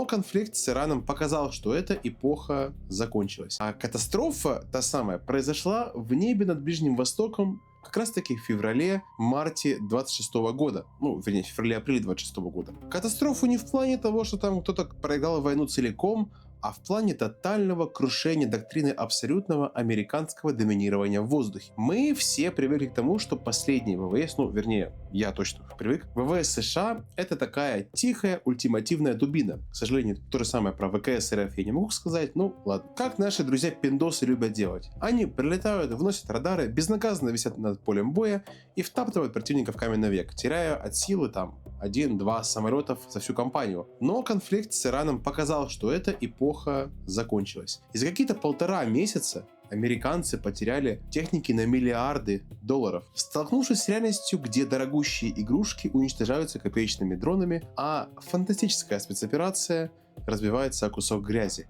Но конфликт с Ираном показал, что эта эпоха закончилась. А катастрофа, та самая, произошла в небе над Ближним Востоком как раз таки в феврале-марте 26 года. Ну, вернее, феврале-апреле 26 года. Катастрофу не в плане того, что там кто-то проиграл войну целиком, а в плане тотального крушения доктрины абсолютного американского доминирования в воздухе. Мы все привыкли к тому, что последний ВВС, ну, вернее, я точно привык, ВВС США — это такая тихая ультимативная дубина. К сожалению, то же самое про ВКС РФ я не могу сказать, ну, ладно. Как наши друзья-пиндосы любят делать? Они прилетают, вносят радары, безнаказанно висят над полем боя и втаптывают противника в каменный век, теряя от силы там 1-2 самолетов за всю компанию. Но конфликт с Ираном показал, что эта эпоха закончилась. И за какие-то 1,5 месяца американцы потеряли техники на миллиарды долларов, столкнувшись с реальностью, где дорогущие игрушки уничтожаются копеечными дронами, а фантастическая спецоперация разбивается о кусок грязи.